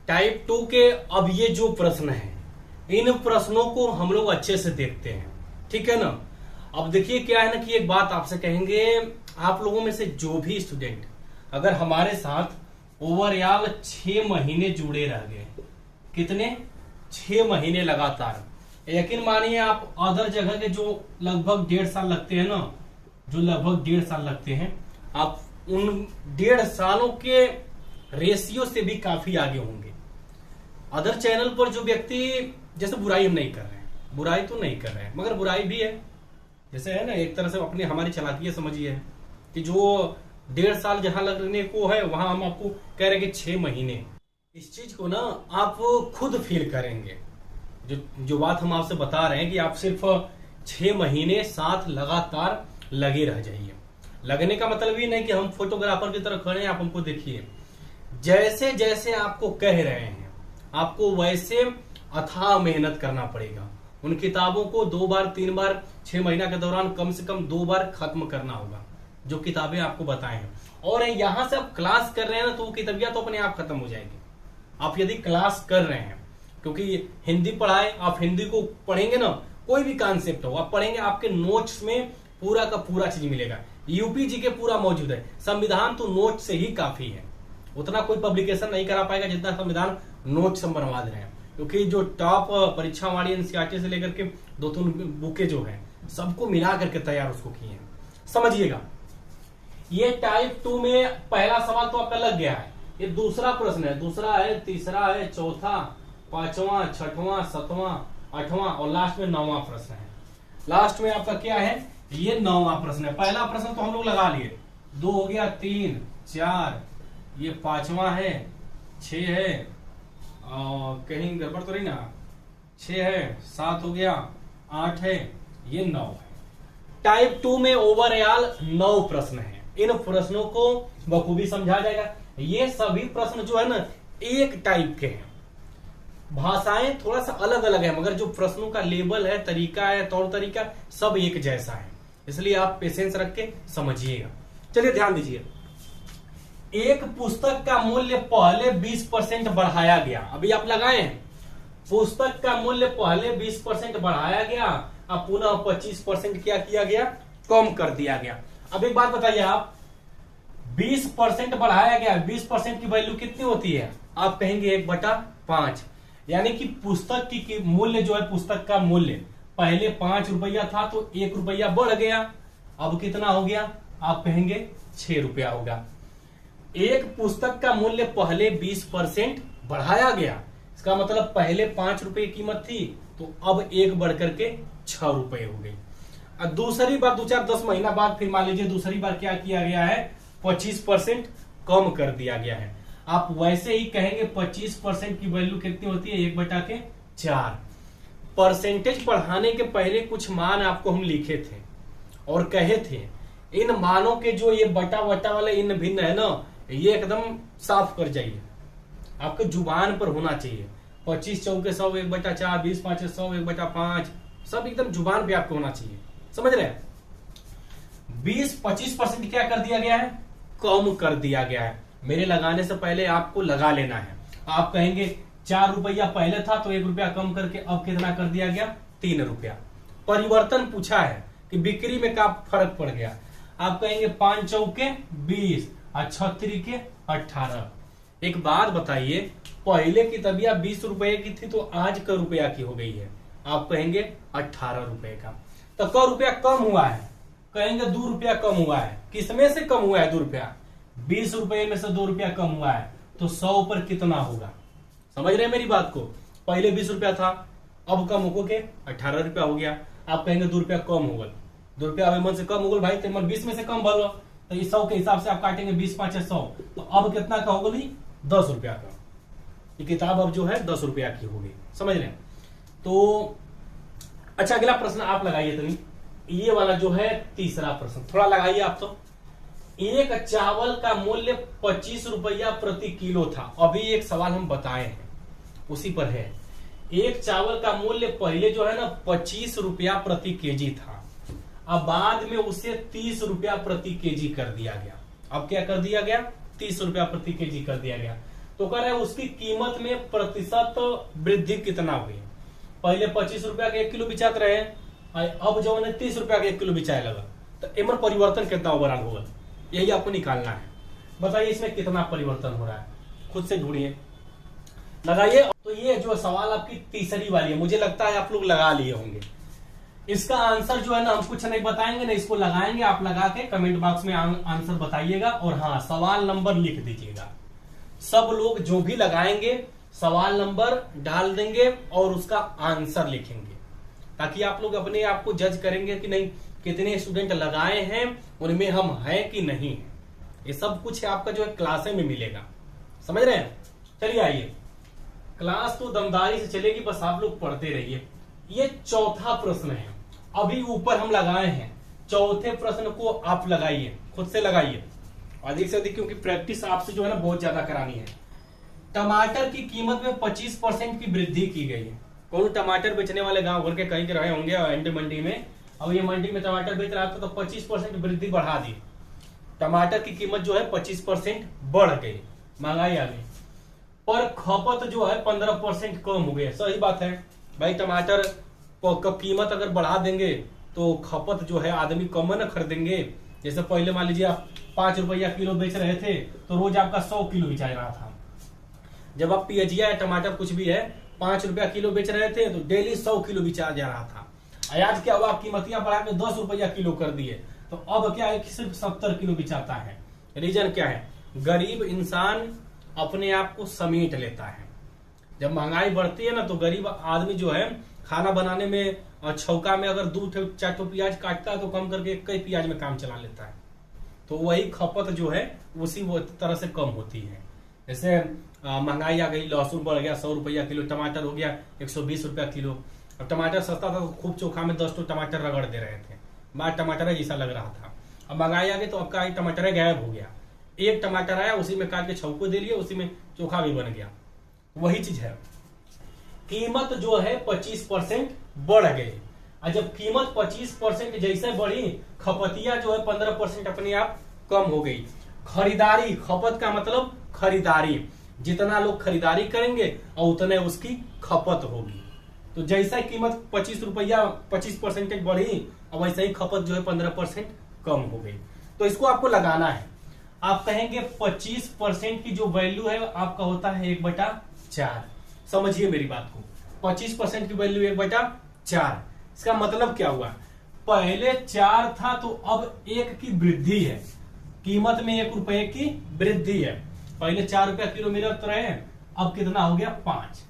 Type 2 के अब ये जो प्रश्न है, इन प्रश्नों को हम लोग अच्छे से देखते हैं, ठीक है ना। अब देखिए क्या है ना कि एक बात आपसे कहेंगे, आप लोगों में से जो भी स्टूडेंट अगर हमारे साथ ओवरऑल 6 महीने जुड़े रह गए, कितने 6 महीने लगातार, यकीन मानिए आप अदर जगह के जो लगभग 1.5 साल लगते हैं ना, जो लगभग 1.5 साल लगते हैं, आप उन 1.5 सालों के रेशियो से भी काफी आगे होंगे। अदर चैनल पर जो व्यक्ति, जैसे बुराई हम नहीं कर रहे हैं, बुराई तो नहीं कर रहे हैं, मगर बुराई भी है, जैसे है ना एक तरह से अपनी हमारी चालाकी समझिए कि जो 1.5 साल जहां लगने को है वहां हम आपको कह रहे हैं कि 6 महीने। इस चीज को ना आप खुद फील करेंगे, जो बात हम आपसे बता रहे हैं कि आप सिर्फ 6 महीने साथ लगातार लगे रह जाइए। लगने का मतलब ये नहीं कि हम फोटोग्राफर की तरह खड़े हैं, आप हमको देखिए, जैसे जैसे आपको कह रहे हैं आपको वैसे अथाह मेहनत करना पड़ेगा। उन किताबों को 2 बार 3 बार 6 महीना के दौरान कम से कम 2 बार खत्म करना होगा, जो किताबें आपको बताए हैं। और यहां से आप क्लास कर रहे हैं ना, तो वो किताबियां तो अपने आप खत्म हो जाएगी। आप यदि क्लास कर रहे हैं, क्योंकि हिंदी पढ़ाए, आप हिंदी को पढ़ेंगे ना, कोई भी कॉन्सेप्ट हो आप पढ़ेंगे, आपके नोट्स में पूरा का पूरा चीज मिलेगा। यूपीजी के पूरा मौजूद है। संविधान तो नोट से ही काफी है, उतना कोई पब्लिकेशन नहीं करा पाएगा जितना संविधान नोट से बनवा दे रहे हैं, क्योंकि जो टॉप परीक्षा वाली एनसीईआरटी से लेकर के 2-3 बुकें जो है सबको मिला करके तैयार उसको किए हैं। समझिएगा, ये टाइप 2 में पहला सवाल तो आपका लग गया है। ये दूसरा प्रश्न है, दूसरा है, तीसरा है, चौथा, 5वां, 6वां, 7वां, 8वां और लास्ट में 9वां प्रश्न है। लास्ट में आपका क्या है, ये 9वां प्रश्न है। पहला प्रश्न तो हम लोग लगा लिए, 2 हो गया, 3, 4, ये 5वां है, 6 है, कहीं गड़बड़ तो नहीं ना, 6 है, 7 हो गया, 8 है, ये 9 है। टाइप 2 में ओवरऑल 9 प्रश्न है। इन प्रश्नों को बखूबी समझा जाएगा। ये सभी प्रश्न जो है ना एक टाइप के हैं, भाषाएं थोड़ा सा अलग अलग है, मगर जो प्रश्नों का लेवल है, तरीका है, तौर तरीका सब एक जैसा है। इसलिए आप पेशेंस रख के समझिएगा। चलिए ध्यान दीजिए, एक पुस्तक का मूल्य पहले 20% बढ़ाया गया। अभी आप लगाए हैं, पुस्तक का मूल्य पहले 20% बढ़ाया गया, अब पुनः 25% क्या किया गया, कम कर दिया गया। अब एक बात बताइए आप, 20% बढ़ाया गया, 20% की वैल्यू कितनी होती है, आप कहेंगे 1/5, यानी कि पुस्तक की मूल्य जो है, पुस्तक का मूल्य पहले 5 रुपया था तो 1 रुपया बढ़ गया, अब कितना हो गया, आप कहेंगे 6 रुपया होगा। एक पुस्तक का मूल्य पहले 20% बढ़ाया गया, इसका मतलब पहले 5 रुपए की कीमत थी तो अब 1 बढ़ करके 6 रुपए हो गई। अब दूसरी बार 2-4-10 महीना बाद फिर मान लीजिए दूसरी बार क्या किया गया है, 25% कम कर दिया गया है। आप वैसे ही कहेंगे 25% की वैल्यू कितनी होती है, 1/4। परसेंटेज बढ़ाने के पहले कुछ मान आपको हम लिखे थे और कहे थे, इन मानों के जो ये बटा वाले इन भिन्न है ना, ये एकदम साफ कर जाइए, आपके जुबान पर होना चाहिए। 25 चौके 100, 1/4, 20 5 100, 1/5, सब एकदम जुबान पे आपको होना चाहिए। समझ रहे हैं, 20-25% क्या कर दिया गया है, कम कर दिया गया है। मेरे लगाने से पहले आपको लगा लेना है। आप कहेंगे 4 रुपया पहले था तो 1 रुपया कम करके अब कितना कर दिया गया, 3 रुपया। परिवर्तन पूछा है कि बिक्री में क्या फर्क पड़ गया, आप कहेंगे 5 चौके 20 और 36 18। एक बात बताइए, पहले की तबिया 20 रुपए की थी तो आज का रुपया की हो गई है, आप कहेंगे 18 रुपए का। तो क रुपया कम हुआ है, कहेंगे 2 रुपया कम हुआ है। किसमें से कम हुआ है 2 रुपया, 20 रुपए में से 2 रुपया कम हुआ है, तो 100 पर कितना होगा। समझ रहे हैं मेरी बात को, पहले 20 रुपया था, अब कम होकर के 18 रुपया हो गया। आप कहेंगे 2 रुपया कम हो गया, 2 रुपया अभिमन से कम हो गया भाई, तो 20 में से कम भरो, तो इस 100 के हिसाब से आप काटेंगे 20 5 100, तो अब कितना का होगा, 10 रुपया का। ये किताब अब जो है 10 रुपया की होगी। समझ रहे हैं, तो अच्छा अगला प्रश्न आप लगाइए तनी, ये वाला जो है तीसरा प्रश्न थोड़ा लगाइए आप। तो एक चावल का मूल्य 25 रुपया प्रति किलो था। अभी एक सवाल हम बताए हैं उसी पर है। एक चावल का मूल्य पहले जो है ना 25 रुपया प्रति केजी था, अब बाद में उसे 30 रुपया प्रति केजी कर दिया गया। अब क्या कर दिया गया, 30 रुपया प्रति केजी कर दिया गया। तो कह रहे हैं उसकी कीमत में प्रतिशत वृद्धि कितना हुई। पहले 25 रुपया के 1 किलो बिचात रहे, अब जो है 30 रुपया के 1 किलो बिचाए लगा, तो एमर परिवर्तन कितना ओवरऑल होगा, यही आपको निकालना है। बताइए इसमें कितना परिवर्तन हो रहा है, खुद से ढूंढिए, लगाइए। तो ये जो सवाल आपकी तीसरी वाली है, मुझे लगता है आप लोग लगा लिए होंगे। इसका आंसर जो है ना हम कुछ नहीं बताएंगे ना, इसको लगाएंगे, आप लगा के कमेंट बॉक्स में आंसर बताइएगा। और हाँ, सवाल नंबर लिख दीजिएगा। सब लोग जो भी लगाएंगे सवाल नंबर डाल देंगे और उसका आंसर लिखेंगे, ताकि आप लोग अपने आप को जज करेंगे कि नहीं कितने स्टूडेंट लगाए हैं, उनमें हम हैं कि नहीं है। ये सब कुछ आपका जो है क्लास में मिलेगा, समझ रहे हैं। चलिए आइए, क्लास तो दमदारी से चलेगी, बस आप लोग पढ़ते रहिए। ये चौथा प्रश्न है, अभी ऊपर हम लगाए हैं। चौथे प्रश्न को आप लगाइए, खुद से लगाइए अधिक से अधिक, क्योंकि प्रैक्टिस आपसे जो है ना बहुत ज्यादा करानी है। टमाटर की कीमत में 25% की वृद्धि की गई है। कौन टमाटर बेचने वाले गांव भर के कहीं के रहे होंगे एंटी मंडी में, अब ये मंडी में टमाटर बेच रहा था तो 25% वृद्धि बढ़ा दी। टमाटर की कीमत जो है 25% बढ़ गई, महंगाई आ गई, पर खपत जो है 15% कम हो गई। सही बात है भाई, टमाटर को कीमत अगर बढ़ा देंगे तो खपत जो है आदमी कम न खरीदेंगे। जैसे पहले मान लीजिए आप 5 रुपया किलो बेच रहे थे तो रोज आपका 100 किलो बिचा रहा था। जब आप पियजिया या टमाटर कुछ भी है 5 रुपया किलो बेच रहे थे तो डेली 100 किलो बिचा जा रहा था। आज क्या हुआ, कीमतियां बढ़ा के 10 रुपया किलो कर दिए, तो अब क्या है कि सिर्फ 70 किलो बिचाता है। रीजन क्या है, गरीब इंसान अपने आप को समेट लेता है। जब महंगाई बढ़ती है ना तो गरीब आदमी जो है खाना बनाने में और छौका में अगर 2-4 प्याज काटता है तो कम करके 1 प्याज में काम चला लेता है। तो वही खपत जो है उसी वो तरह से कम होती है। जैसे महंगाई आ गई, लहसुन बढ़ गया 100 रुपया किलो, टमाटर हो गया 120 रुपया किलो। अब टमाटर सस्ता था तो खूब चोखा में 10 टमाटर रगड़ दे रहे थे, बाहर टमाटर जैसा लग रहा था। अब महंगाई आ गई तो आपका टमाटर गायब हो गया, 1 टमाटर आया उसी में काट के छौको दे लिए, उसी में चोखा भी बन गया। वही चीज है, कीमत जो है 25% बढ़ गई। और जब कीमत 25% जैसे बढ़ी, खपतिया जो है 15% अपने आप कम हो गई। खरीदारी, खपत का मतलब खरीदारी, जितना लोग खरीदारी करेंगे और उतने उसकी खपत होगी। तो जैसा कीमत 25 रुपया 25% बढ़ी और वैसे ही खपत जो है 15% कम हो गई। तो इसको आपको लगाना है। आप कहेंगे 25% की जो वैल्यू है आपका होता है 1/4। समझिए मेरी बात को, 25% की वैल्यू 1/4। इसका मतलब क्या हुआ, पहले 4 था तो अब 1 की वृद्धि है, कीमत में 1 रुपए की वृद्धि है। पहले 4 रुपया किलो मिलत रहे, अब कितना हो गया 5।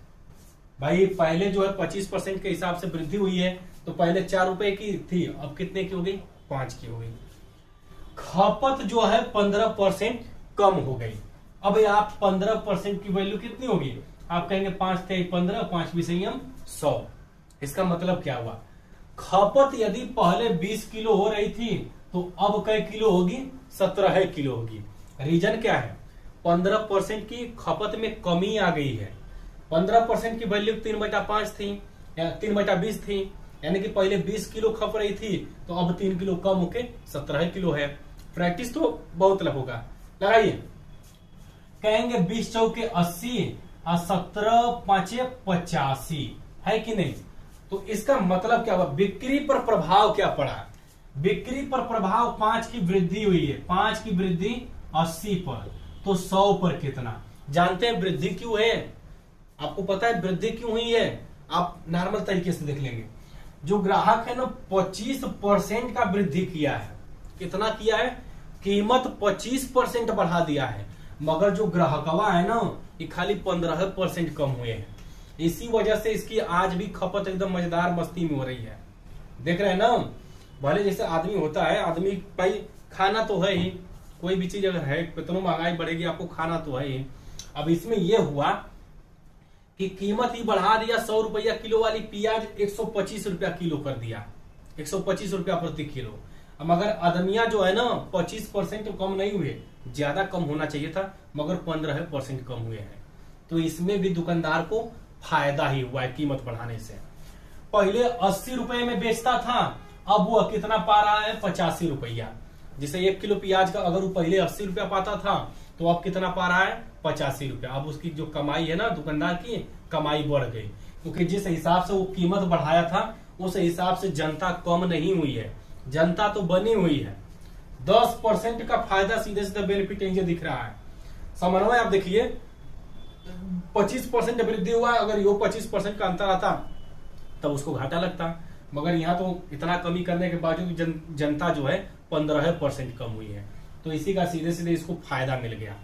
भाई पहले जो है 25% के हिसाब से वृद्धि हुई है, तो पहले 4 रुपए की थी, अब कितने की हो गई, 5 की हो गई। खपत जो है 15% कम हो गई। अब आप 15% की वैल्यू कितनी होगी, आप कहेंगे 5 थे 15, 5 विषयम 100। इसका मतलब क्या हुआ, खपत यदि पहले 20 किलो हो रही थी तो अब कई किलो होगी, 17 किलो होगी। रीजन क्या है, 15% की खपत में कमी आ गई है। 15% की वैल्यू 3/5 थी या 3/20 थी, यानी कि पहले 20 किलो खप रही थी तो अब 3 किलो कम होके 17 किलो है। प्रैक्टिस तो बहुत होगा, लगाइए। कहेंगे 20 चौके 80 और 17 पांचे 85, है कि नहीं। तो इसका मतलब क्या हुआ, बिक्री पर प्रभाव क्या पड़ा, बिक्री पर प्रभाव 5 की वृद्धि हुई है। 5 की वृद्धि 80 पर, तो 100 पर कितना। जानते हैं वृद्धि क्यों है, आपको पता है वृद्धि क्यों हुई है, आप नॉर्मल तरीके से देख लेंगे। जो ग्राहक है ना 25% का वृद्धि किया है। कितना किया है, कीमत 25% बढ़ा दिया है, मगर जो ग्राहकवा है ना ये खाली 15% कम हुए हैं। इसी वजह से इसकी आज भी खपत एकदम मजेदार मस्ती में हो रही है। देख रहे हैं ना, भले जैसे आदमी होता है, आदमी भाई खाना तो है ही, कोई भी चीज अगर है कितनी महंगाई बढ़ेगी आपको खाना तो है ही। अब इसमें यह हुआ कि कीमत ही बढ़ा दिया, 100 रुपया किलो वाली प्याज 125 रुपया किलो कर दिया, 125 रुपया प्रति किलो। अब मगर आदमिया जो है ना 25% तो कम नहीं हुए, ज्यादा कम होना चाहिए था, मगर 15% कम हुए हैं। तो इसमें भी दुकानदार को फायदा ही हुआ है कीमत बढ़ाने से। पहले 80 रुपए में बेचता था, अब वो कितना पा रहा है 85 रुपया। जैसे 1 किलो प्याज का अगर वो पहले 80 रुपया पाता था तो अब कितना पा रहा है 85 रुपया। अब उसकी जो कमाई है ना दुकानदार की कमाई बढ़ गई, क्योंकि जिस हिसाब से वो कीमत बढ़ाया था उस हिसाब से जनता कम नहीं हुई है, जनता तो बनी हुई है। 10% का फायदा सीधे सीधे बेनिफिट यहीं दिख रहा है। समन्वय आप देखिए 25% वृद्धि हुआ, अगर यो 25% का अंतर आता तब उसको घाटा लगता, मगर यहाँ तो इतना कमी करने के बावजूद जनता जो है 15% कम हुई है। तो इसी का सीधे सीधे इसको फायदा मिल गया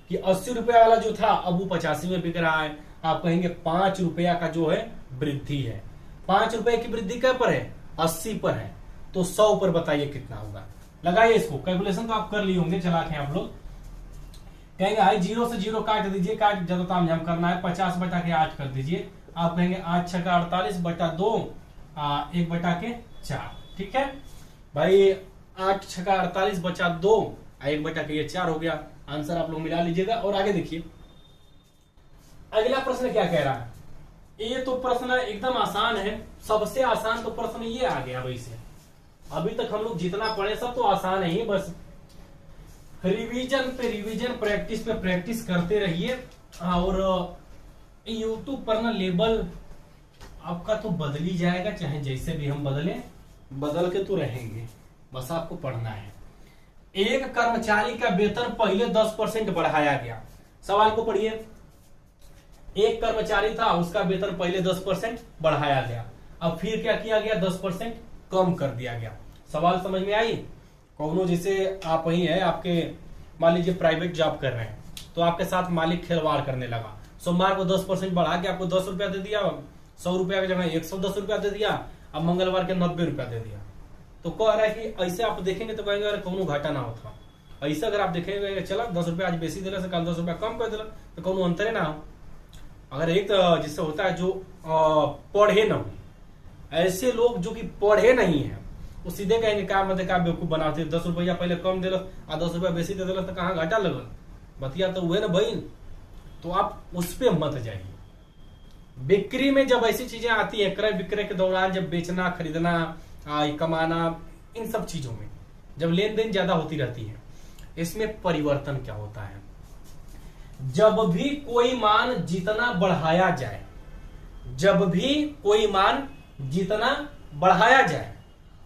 कि 80 रुपया वाला जो था अब वो 85 में बिक रहा है। आप कहेंगे 5 रुपया का जो है वृद्धि है, 5 रुपए की वृद्धि क्या पर है 80 पर है, तो 100 पर बताइए कितना होगा। लगाइए इसको, कैलकुलेशन तो आप कर लिए होंगे, चला के आप लोग कहेंगे भाई 0 से 0 काट दीजिए, काट ज्यादा तामझाम करना है, 50 बटा के 8 कर दीजिए। आप कहेंगे 8 छक्का 48 बटा 2 1 बटा के 4, ठीक है भाई 8 छक्का 48 बचा 2 1 बटा के ये 4 हो गया। आंसर आप लोग मिला लीजिएगा। और आगे देखिए अगला प्रश्न क्या कह रहा है। ये तो प्रश्न एकदम आसान है, सबसे आसान तो प्रश्न ये आ गया वैसे। अभी तक हम लोग जितना पढ़े सब तो आसान है ही, बस रिवीजन पे रिवीजन, प्रैक्टिस पे प्रैक्टिस करते रहिए। और यूट्यूब पर ना लेवल आपका तो बदल ही जाएगा, चाहे जैसे भी हम बदलें, बदल के तो रहेंगे, बस आपको पढ़ना है। एक कर्मचारी का वेतन पहले 10% बढ़ाया गया। सवाल को पढ़िए, एक कर्मचारी था उसका वेतन पहले 10% बढ़ाया गया, अब फिर क्या किया गया 10% कम कर दिया गया। सवाल समझ में आई। कौनो जैसे आप वही है, आपके मान लीजिए प्राइवेट जॉब कर रहे हैं, तो आपके साथ मालिक खिलवाड़ करने लगा, सोमवार को 10% बढ़ा के आपको 10 रुपया दे दिया, 100 रुपया की जगह 110 रुपया दे दिया, अब मंगलवार के 90 रुपया दे दिया। तो कह रहा है कि ऐसे आप देखेंगे तो कहेंगे अरे कौनो घाटा ना होता। ऐसा अगर आप देखेंगे चला 10 रुपया आज बेसी दिला से कल 10 रुपया कम कर दिला तो कौनो अंतरे ना हो। अगर एक जिससे होता है जो पढ़े ना हो, ऐसे लोग जो कि पढ़े नहीं है वो सीधे कहेंगे क्या मतलब क्या बेवकूफ बनाते, 10 रुपया पहले कम दिल और 10 रुपया बेसी दे दिल तो कहाँ घाटा लगल, बतिया तो हुए ना बहन। तो आप उस पर मत जाइए। बिक्री में जब ऐसी चीजें आती है, क्रय विक्रय के दौरान जब बेचना खरीदना कमाना, इन सब चीजों में जब लेन देन ज्यादा होती रहती है, इसमें परिवर्तन क्या होता है, जब भी कोई मान जितना बढ़ाया जाए, जब भी कोई मान जितना बढ़ाया जाए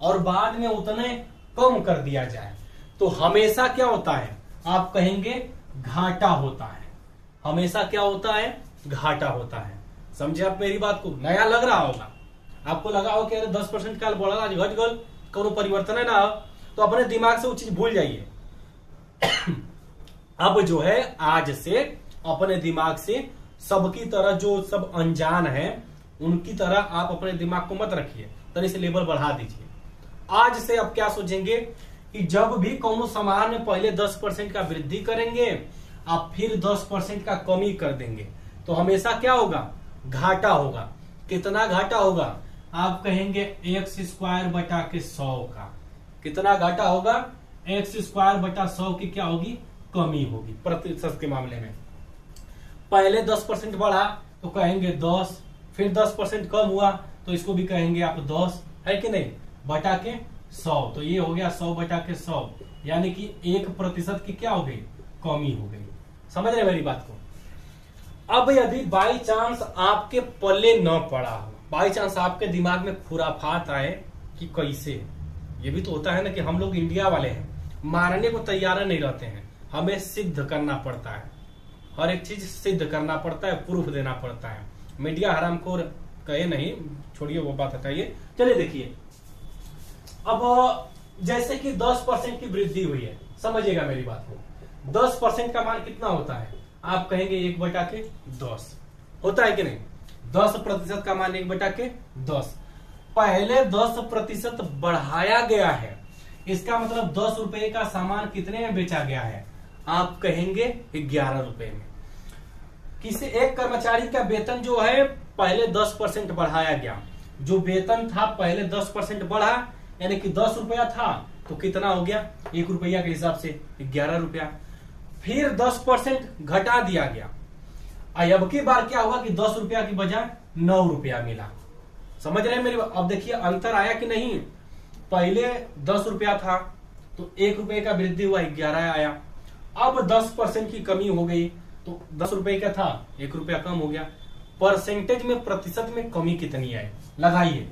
और बाद में उतने कम कर दिया जाए, तो हमेशा क्या होता है आप कहेंगे घाटा होता है। हमेशा क्या होता है घाटा होता है। समझे आप मेरी बात को। नया लग रहा होगा आपको, लगा हो कि 10% काल बढ़ा आज घट गल, कोनो परिवर्तन है ना, तो अपने दिमाग से वो चीज भूल जाइए। अब जो है आज से अपने दिमाग से सबकी तरह जो सब अनजान है उनकी तरह आप अपने दिमाग को मत रखिए, तनी से लेवल बढ़ा दीजिए। आज से अब क्या सोचेंगे कि जब भी कोनो सामान में पहले 10% का वृद्धि करेंगे आप फिर 10% का कमी कर देंगे, तो हमेशा क्या होगा घाटा होगा। कितना घाटा होगा आप कहेंगे x² बटा के 100 का। कितना घाटा होगा x² बटा 100 की क्या होगी कमी होगी। प्रतिशत के मामले में पहले 10% बढ़ा तो कहेंगे 10, फिर 10% कम हुआ तो इसको भी कहेंगे आप 10, है कि नहीं, बटा के 100। तो ये हो गया 100 बटा के 100, यानी कि 1% की क्या हो गई कमी हो गई। समझ रहे मेरी बात को। अब यदि बाई चांस आपके पल्ले न पड़ा हो, बाई चांस आपके दिमाग में खुराफात आए कि कैसे, ये भी तो होता है ना कि हम लोग इंडिया वाले हैं, मानने को तैयार नहीं रहते हैं, हमें सिद्ध करना पड़ता है, हर एक चीज सिद्ध करना पड़ता है, प्रूफ देना पड़ता है। मीडिया हरामखोर कहे नहीं, छोड़िए वो बात हटाइए। चलिए देखिए, अब जैसे कि 10% की वृद्धि हुई है, समझिएगा मेरी बात को। 10% का मान कितना होता है आप कहेंगे 1 बटा के 10 होता है कि नहीं। 10% का मान 1 बटा के 10, पहले 10% बढ़ाया गया है, इसका मतलब 10 रुपए का सामान कितने में बेचा गया है आप कहेंगे 11 रुपए में। किसी एक कर्मचारी का वेतन जो है पहले 10% बढ़ाया गया, जो वेतन था पहले 10% बढ़ा, यानी कि 10 रुपया था तो कितना हो गया 1 रुपया के हिसाब से 11 रुपया, फिर 10% घटा दिया गया। अब की बार क्या हुआ कि 10 रुपया की बजाय 9 रुपया मिला। समझ रहे हैं मेरी। अब देखिए अंतर आया कि नहीं, पहले 10 रुपया था तो 1 रुपये का वृद्धि हुआ 11 आया, अब 10% की कमी हो गई तो 10 रुपए का था, 1 रुपया कम हो गया। परसेंटेज में, प्रतिशत में कमी कितनी है लगाइए।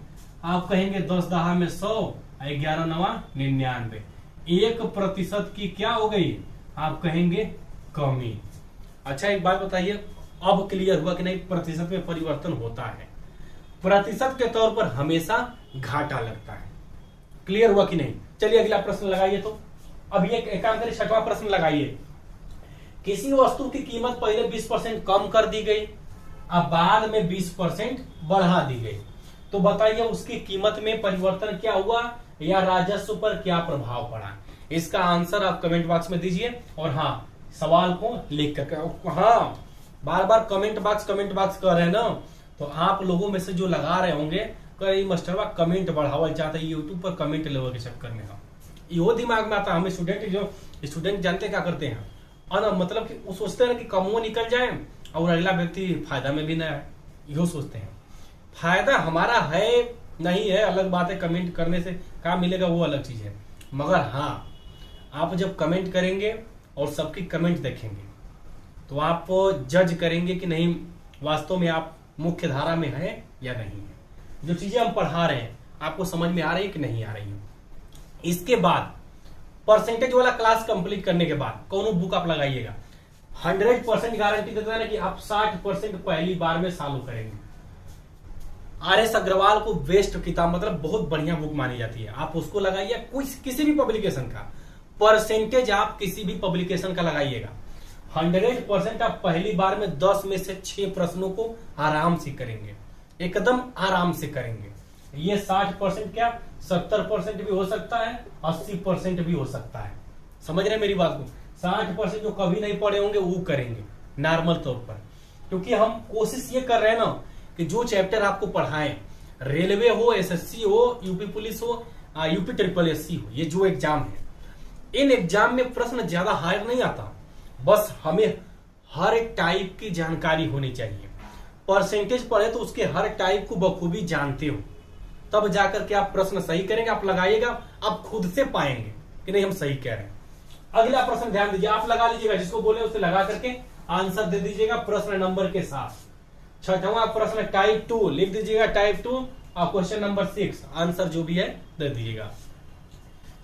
आप कहेंगे 10 दहा में 100, 11 नवा 99, 1% की क्या हो गई, आप कहेंगे कमी। अच्छा एक बात बताइए, अब क्लियर हुआ कि नहीं प्रतिशत में परिवर्तन होता है, प्रतिशत के तौर पर हमेशा घाटा लगता है। क्लियर हुआ कि नहीं? चलिए अगला प्रश्न लगाइए। तो अब ये एक काम करिए, 6वां प्रश्न लगाइए। किसी वस्तु की कीमत पहले 20% कम कर दी गई, अब बाद में 20% बढ़ा दी गई, तो बताइए उसकी कीमत में परिवर्तन क्या हुआ या राजस्व पर क्या प्रभाव पड़ा? इसका आंसर आप कमेंट बॉक्स में दीजिए। और हाँ, सवाल को लिख कर, हाँ बार बार कमेंट बॉक्स कर रहे हैं ना, तो आप लोगों में से जो लगा रहे होंगे कई मास्टरवा कमेंट बढ़ावल चाहते हैं यूट्यूब पर, कमेंट लेवल के चक्कर में हम यो दिमाग में आता है। हम स्टूडेंट जानते क्या करते हैं, और मतलब कि वो सोचते हैं कि कमो निकल जाए और अगला व्यक्ति फायदा में भी ना आए, यो सोचते हैं। फायदा हमारा है नहीं है अलग बात है, कमेंट करने से क्या मिलेगा वो अलग चीज है, मगर हाँ आप जब कमेंट करेंगे और सबकी कमेंट देखेंगे तो आप जज करेंगे कि नहीं वास्तव में आप मुख्य धारा में है या नहीं है, जो चीजें हम पढ़ा रहे हैं आपको समझ में आ रही है कि नहीं आ रही है। इसके बाद परसेंटेज वाला क्लास कंप्लीट करने के बाद कौन बुक आप लगाइएगा, 100% गारंटी देता है ना कि आप 60% पहली बार में चालू करेंगे। RS अग्रवाल को बेस्ट किताब, मतलब बहुत बढ़िया बुक मानी जाती है, आप उसको लगाइए। कोई किसी भी पब्लिकेशन का परसेंटेज आप किसी भी पब्लिकेशन का लगाइएगा, 100% आप पहली बार में 10 में से 6 प्रश्नों को आराम से करेंगे, एकदम आराम से करेंगे। ये 60% क्या 70% भी हो सकता है, 80% भी हो सकता है। समझ रहे मेरी बात को? 60% जो कभी नहीं पढ़े होंगे वो करेंगे नॉर्मल तौर पर, क्योंकि हम कोशिश ये कर रहे हैं ना कि जो चैप्टर आपको पढ़ाएं, रेलवे हो, SSC हो, यूपी पुलिस हो, यूपी SSSC हो, ये जो एग्जाम है, इन एग्जाम में प्रश्न ज्यादा हार्ड नहीं आता, बस हमें हर एक टाइप की जानकारी होनी चाहिए। परसेंटेज पढ़े तो उसके हर टाइप को बखूबी जानते हो, तब जाकर के आप प्रश्न सही करेंगे, आप लगाइएगा, आप खुद से पाएंगे कि नहीं हम सही कह रहे हैं। अगला प्रश्न ध्यान दीजिए, आप लगा लीजिएगा, जिसको बोले उसे लगा करके आंसर दे दीजिएगा प्रश्न नंबर के साथ। 6वां प्रश्न टाइप 2 लिख दीजिएगा, टाइप 2 और क्वेश्चन नंबर 6 आंसर जो भी है दे दीजिएगा।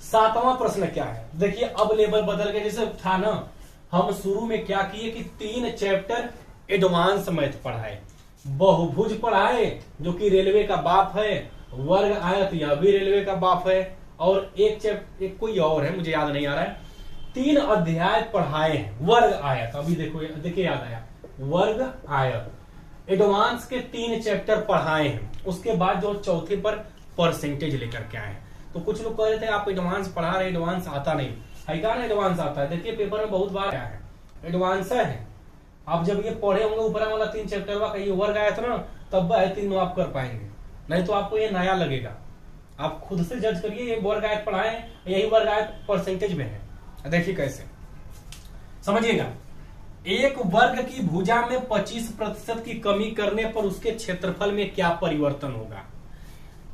7वां प्रश्न क्या है, देखिए अब लेवल बदल गया। जैसे था ना, हम शुरू में क्या किए कि 3 चैप्टर एडवांस मैथ पढ़ाए, बहुभुज पढ़ाए जो कि रेलवे का बाप है, वर्ग आयत यह भी रेलवे का बाप है, और एक कोई और है मुझे याद नहीं आ रहा है। 3 अध्याय पढ़ाए हैं, वर्ग आयत, अभी देखो देखिए याद आया, वर्ग आयत एडवांस के 3 चैप्टर पढ़ाए हैं। उसके बाद जो चौथे पर परसेंटेज लेकर के आए हैं। तो कुछ लोग कह रहे थे आप एडवांस पढ़ा रहे, एडवांस आता नहीं है, क्या एडवांस आता है? देखिए पेपर में बहुत बार आया है, एडवांस है। आप जब ये पढ़े होंगे ऊपर वाला 3 चैप्टर का ये वर्ग आया था ना, तब 3 आप कर पाएंगे, नहीं तो आपको ये नया लगेगा। आप खुद से जज करिए, ये वर्ग आयत पढ़ाए, यही वर्ग आयत परसेंटेज में है। देखिए कैसे समझिएगा, एक वर्ग की भुजा में 25% की कमी करने पर उसके क्षेत्रफल में क्या परिवर्तन होगा?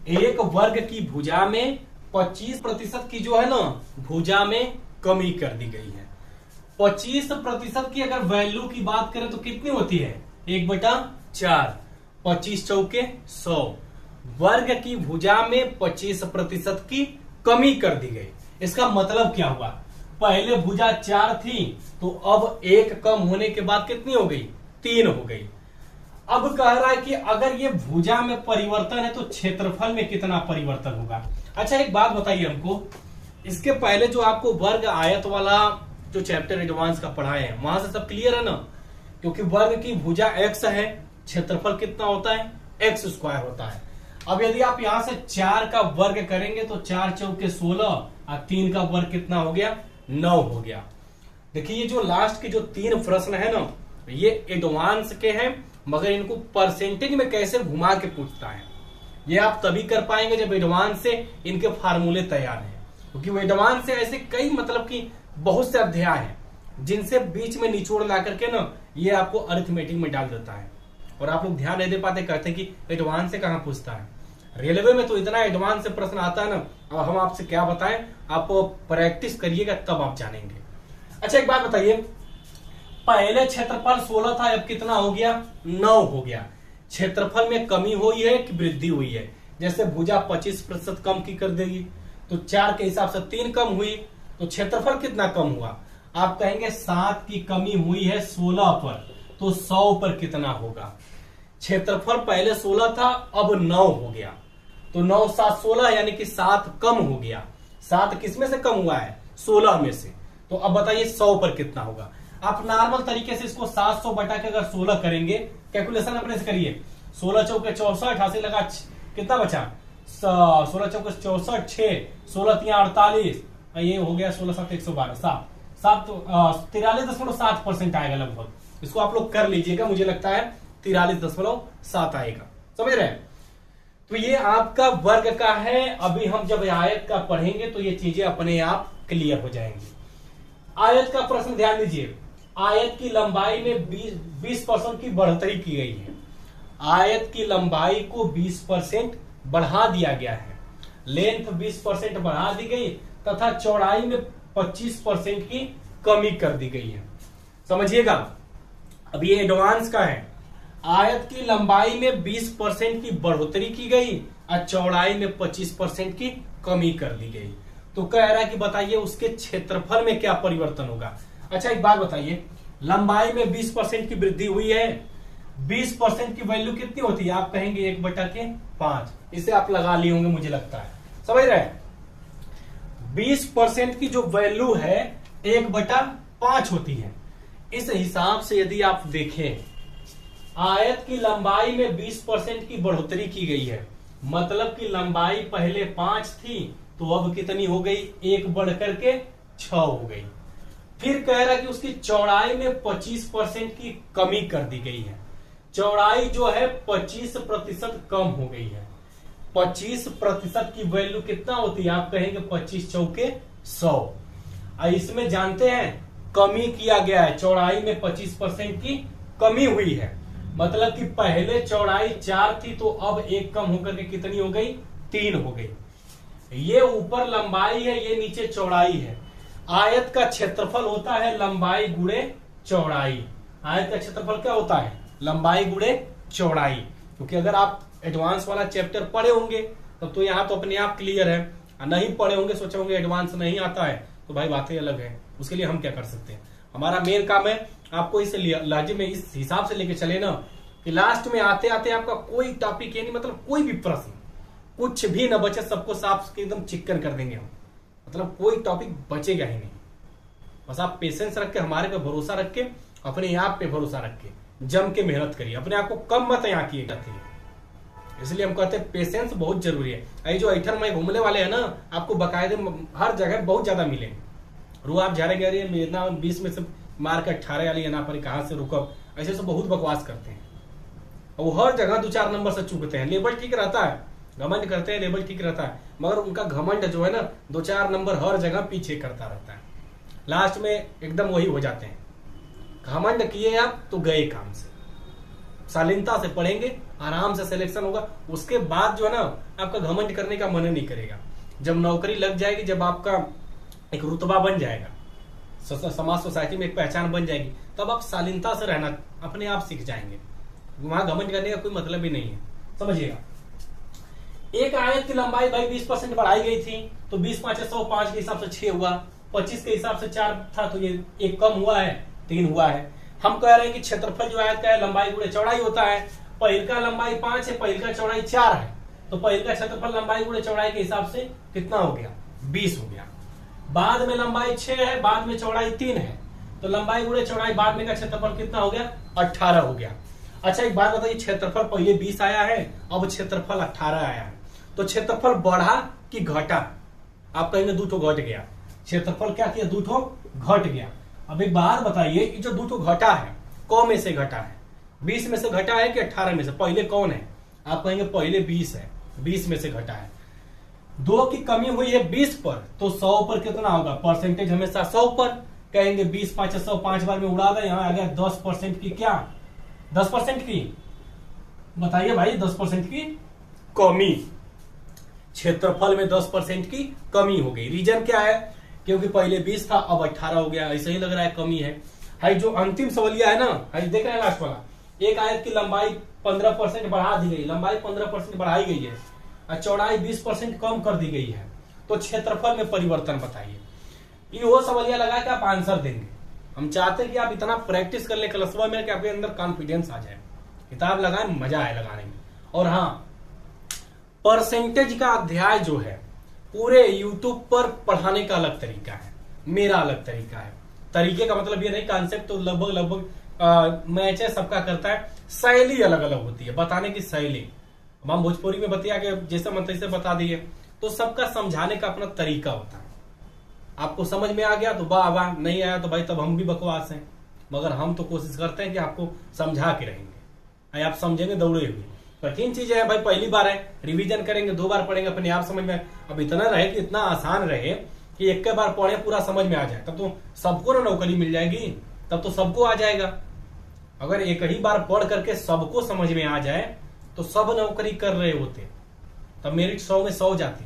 एक वर्ग की भुजा में 25% की जो है ना भुजा में कमी कर दी गई है। 25% की अगर वैल्यू की बात करें तो कितनी होती है? 1/4, 25 चौके 100। वर्ग की भुजा में 25% की कमी कर दी गई, इसका मतलब क्या हुआ? पहले भुजा 4 थी तो अब 1 कम होने के बाद कितनी हो गई? 3 हो गई। अब कह रहा है कि अगर ये भुजा में परिवर्तन है तो क्षेत्रफल में कितना परिवर्तन होगा? अच्छा एक बात बताइए हमको, इसके पहले जो आपको वर्ग आयत वाला जो चैप्टर एडवांस का पढ़ाए हैं वहां से सब क्लियर है ना? क्योंकि वर्ग की भुजा x है, क्षेत्रफल कितना होता है? x² होता है। अब यदि आप यहां से 4 का वर्ग करेंगे तो 4 चौके 16 और 3 का वर्ग कितना हो गया? 9 हो गया। देखिए ये जो लास्ट के जो 3 प्रश्न है ना, ये एडवांस के हैं, मगर इनको परसेंटेज में कैसे घुमा के पूछता है, ये आप तभी कर पाएंगे जब एडवांस से इनके फार्मूले तैयार हैं। क्योंकि वो एडवांस से ऐसे कई मतलब कि बहुत से अध्याय हैं जिनसे बीच में निचोड़ ला करके ना ये आपको अरिथमेटिक में डाल देता है, और आप लोग ध्यान नहीं दे पाते, कहते हैं कि एडवांस से कहां पूछता है। रेलवे में तो इतना एडवांस से प्रश्न आता है ना, अब हम आपसे क्या बताएं, आप प्रैक्टिस करिएगा तब आप जानेंगे। अच्छा एक बात बताइए, पहले क्षेत्रफल 16 था, अब कितना हो गया? 9 हो गया। क्षेत्रफल में कमी हुई है कि वृद्धि हुई है? जैसे भुजा 25% कम की कर देगी, तो 4 के हिसाब से 3 कम हुई, तो क्षेत्रफल कितना कम हुआ? आप कहेंगे 7 की कमी हुई है 16 पर, तो 100 पर कितना होगा? क्षेत्रफल पहले 16 था, अब 9 हो गया, तो 9 7 16 यानी कि 7 कम हो गया। 7 किसमें से कम हुआ है? 16 में से। तो अब बताइए 100 पर कितना होगा? आप नॉर्मल तरीके से इसको 700 बटा के अगर 16 करेंगे, कैलकुलेशन अपने से करिए। 16 चौके 64, 88 लगा कितना बचा? 16 चौके 64, 6 16 3 48, ये हो गया 16 7 112, 7 43.7% आएगा लगभग। इसको आप लोग कर लीजिएगा, मुझे लगता है 43.7 आएगा। समझ रहे हैं? तो ये आपका वर्ग का है। अभी हम जब आयत का पढ़ेंगे तो ये चीजें अपने आप क्लियर हो जाएंगी। आयत का प्रश्न ध्यान दीजिए। आयत की लंबाई में 20% की बढ़ोतरी की गई है। आयत की लंबाई को 20% बढ़ा दिया गया है। लेंथ 20% बढ़ा दी गई तथा चौड़ाई में 25% की कमी कर दी गई है। समझिएगा, अब ये एडवांस का है। आयत की लंबाई में 20% की बढ़ोतरी की गई और चौड़ाई में 25% की कमी कर दी गई। तो कह रहा है कि बताइए उसके क्षेत्रफल में क्या परिवर्तन होगा। अच्छा एक बात बताइए, लंबाई में 20% की वृद्धि हुई है, 20% की वैल्यू कितनी होती है? आप कहेंगे 1/5। इसे आप लगा लिए होंगे मुझे लगता है, समझ रहे हैं? 20% की जो वैल्यू है 1/5 होती है। इस हिसाब से यदि आप देखें, आयत की लंबाई में 20% की बढ़ोतरी की गई है, मतलब कि लंबाई पहले 5 थी तो अब कितनी हो गई? 1 बढ़ करके 6 हो गई। फिर कह रहा है कि उसकी चौड़ाई में 25% की कमी कर दी गई है। चौड़ाई जो है 25% कम हो गई है। 25% की वैल्यू कितना होती है? आप कहेंगे 25 चौके 100। इसमें जानते हैं कमी किया गया है, चौड़ाई में 25% की कमी हुई है। मतलब कि पहले चौड़ाई 4 थी तो अब 1 कम होकर के कितनी हो गई? 3 हो गई। ये ऊपर लंबाई है, ये नीचे चौड़ाई है। आयत का क्षेत्रफल होता है लंबाई गुणे चौड़ाई। आयत का क्षेत्रफल क्या होता है? लंबाई गुणे चौड़ाई। क्योंकि अगर आप एडवांस वाला चैप्टर पढ़े होंगे तब तो यहाँ तो अपने आप क्लियर है, नहीं पढ़े होंगे, सोचे होंगे एडवांस नहीं आता है, तो भाई बातें अलग है। उसके लिए हम क्या कर सकते हैं? हमारा मेन काम है आपको इस लहजे में इस हिसाब से लेके चले ना कि लास्ट में आते आते आपका कोई टॉपिक यानी मतलब कोई भी प्रश्न कुछ भी न बचे, सबको साफ एकदम चिक्कन कर देंगे हम। मतलब कोई टॉपिक बचेगा ही नहीं। बस आप पेशेंस रख के, हमारे पे भरोसा रख के, अपने आप पे भरोसा रख के जम के मेहनत करिए। अपने आप को कम मत यहाँ किए जाती है, इसलिए हम कहते हैं पेशेंस बहुत जरूरी है। ये जो ऐठन में घूमने वाले हैं ना, आपको बकायदे हर जगह बहुत ज्यादा मिले। रू आप जा रहे मेरा 20 में से मार के 18 वाली यहाँ पर कहां से रुकब, ऐसे से बहुत बकवास करते हैं। और वो हर जगह 2-4 नंबर से चूकते हैं। लेवल ठीक रहता है, घमंड करते हैं, लेवल ठीक रहता है, मगर उनका घमंड जो है ना 2-4 नंबर हर जगह पीछे करता रहता है। लास्ट में एकदम वही हो जाते हैं। घमंड किए आप तो गए काम से। शालीनता से पढ़ेंगे, आराम से सिलेक्शन होगा, उसके बाद जो है ना आपका घमंड करने का मन नहीं करेगा। जब नौकरी लग जाएगी, जब आपका एक रुतबा बन जाएगा, समाज सोसाइटी में एक पहचान बन जाएगी, तब आप शालीनता से रहना अपने आप सीख जाएंगे। वहां घमंड करने का कोई मतलब ही नहीं है, समझिएगा। एक आयत की लंबाई भाई 20% बढ़ाई गई थी, तो 20 5 105 के हिसाब से 6 हुआ, 25 के हिसाब से 4 था तो ये 1 कम हुआ है, 3 हुआ है। हम कह रहे हैं कि क्षेत्रफल जो आयत का है लंबाई गुणे चौड़ाई होता है। पहिल का लंबाई 5 है, पहिल का चौड़ाई 4 है, तो पहिल का क्षेत्रफल लंबाई गुणे चौड़ाई के हिसाब से कितना हो गया? 20 हो गया। बाद में लंबाई 6 है, बाद में चौड़ाई 3 है, तो लंबाई गुणे चौड़ाई बाद में का क्षेत्रफल कितना हो गया? 18 हो गया। अच्छा एक बात बताइए, क्षेत्रफल पहले 20 आया है, अब क्षेत्रफल 18 आया है, तो क्षेत्रफल बढ़ा कि घटा? आप कहेंगे 2 घट गया। क्षेत्रफल क्या किया? 2 घट गया। अब एक बात बताइए, ये जो 2 घटा है कौन में से घटा है? 20 में से घटा है कि 18 में से? पहले कौन है? आप कहेंगे पहले 20 है, 20 में से घटा है। 2 की कमी हुई है 20 पर, तो 100 पर कितना होगा? परसेंटेज हमेशा 100 पर। कहेंगे 20 5 100 5 बार में उड़ा दे, यहां आ गया 10% की क्या? 10% की बताइए भाई, 10% की कमी। क्षेत्रफल में 10% की कमी हो गई। रीजन क्या है? क्योंकि पहले 20 था अब 18 हो गया, ऐसा ही लग रहा है कमी है। हाई जो अंतिम सवालिया है ना, हाई देख रहे हैं लास्ट वाला, एक आयत की लंबाई 15% बढ़ा दी गई, लंबाई 15% बढ़ाई गई है और चौड़ाई 20% कम कर दी गई है, तो क्षेत्रफल में परिवर्तन बताइए। ये वो सवालिया लगा के आप आंसर देंगे। हम चाहते हैं कि आप इतना प्रैक्टिस कर ले क्लासवा में कि आपके अंदर कॉन्फिडेंस आ जाए, किताब लगाए मजा आए लगाने में। और हाँ, परसेंटेज का अध्याय जो है पूरे यूट्यूब पर पढ़ाने का अलग तरीका है, मेरा अलग तरीका है। तरीके का मतलब ये नहीं, कॉन्सेप्ट तो लगभग मैच है, सबका करता है, शैली अलग अलग होती है बताने की शैली। अब हम भोजपुरी में बतिया के जैसे मन तैसे बता दिए, तो सबका समझाने का अपना तरीका होता है। आपको समझ में आ गया तो वाह वाह, नहीं आया तो भाई तब हम भी बकवास हैं, मगर हम तो कोशिश करते हैं कि आपको समझा के रहेंगे, आप समझेंगे दौड़े हुए। कठिन चीज है भाई, पहली बार है, रिवीजन करेंगे, 2 बार पढ़ेंगे अपने आप समझ में। अब इतना रहे कि इतना आसान रहे कि एक बार पढ़े पूरा समझ में आ जाए, तब तो सबको ना नौकरी मिल जाएगी, तब तो सबको आ जाएगा। अगर एक ही बार पढ़ करके सबको समझ में आ जाए तो सब नौकरी कर रहे होते, तब मेरिट 100 में 100 जाती।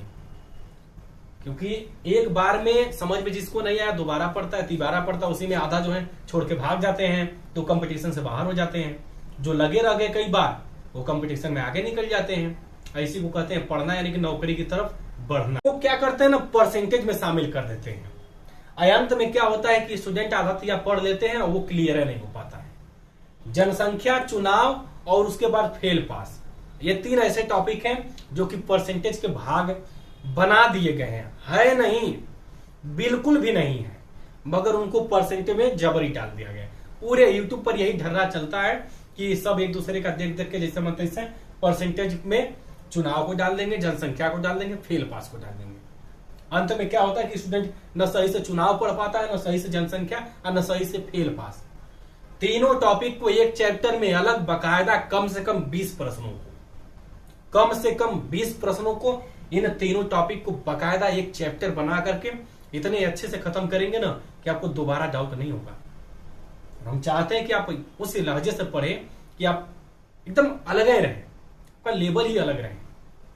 क्योंकि एक बार में समझ में जिसको नहीं आया दोबारा पढ़ता है, तिबारा पढ़ता है, उसी में आधा जो है छोड़ के भाग जाते हैं, तो कंपटीशन से बाहर हो जाते हैं। जो लगे रह गए कई बार वो कंपटीशन में आगे निकल जाते हैं। ऐसी को कहते हैं पढ़ना, यानी कि नौकरी की तरफ बढ़ना। वो क्या करते हैं ना, परसेंटेज में शामिल कर देते हैं। अंत में क्या होता है कि स्टूडेंट आधा या पढ़ लेते हैं और वो क्लियर नहीं हो पाता है। जनसंख्या, चुनाव और उसके बाद फेल पास, ये 3 ऐसे टॉपिक हैं जो कि परसेंटेज के भाग बना दिए गए हैं। है नहीं, बिल्कुल भी नहीं है, मगर उनको परसेंटेज में जबरी डाल दिया गया। पूरे यूट्यूब पर यही ढर्रा चलता है कि सब एक दूसरे का देख देख के जैसे मतलब इससे परसेंटेज में चुनाव को डाल देंगे, जनसंख्या को डाल देंगे, फेल पास को डाल देंगे। अंत में क्या होता है कि स्टूडेंट न सही से चुनाव पढ़ पाता है, न सही से जनसंख्या और न सही से फेल पास। तीनों टॉपिक को एक चैप्टर में अलग बकायदा कम से कम 20 प्रश्नों को, कम से कम 20 प्रश्नों को, इन तीनों टॉपिक को बकायदा एक चैप्टर बना करके इतने अच्छे से खत्म करेंगे ना कि आपको दोबारा डाउट नहीं होगा। हम चाहते हैं कि आप उस लहजे से पढ़े कि आप एकदम अलग ही रहे, आपका लेवल ही अलग रहे,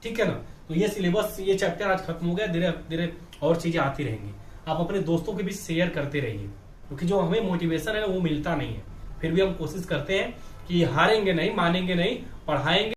ठीक है ना। तो ये सिलेबस, ये चैप्टर आज खत्म हो गया, धीरे धीरे और चीजें आती रहेंगी। आप अपने दोस्तों के भी शेयर करते रहिए, क्योंकि जो हमें मोटिवेशन है वो मिलता नहीं है। फिर भी हम कोशिश करते हैं कि हारेंगे नहीं, मानेंगे नहीं, पढ़ाएंगे।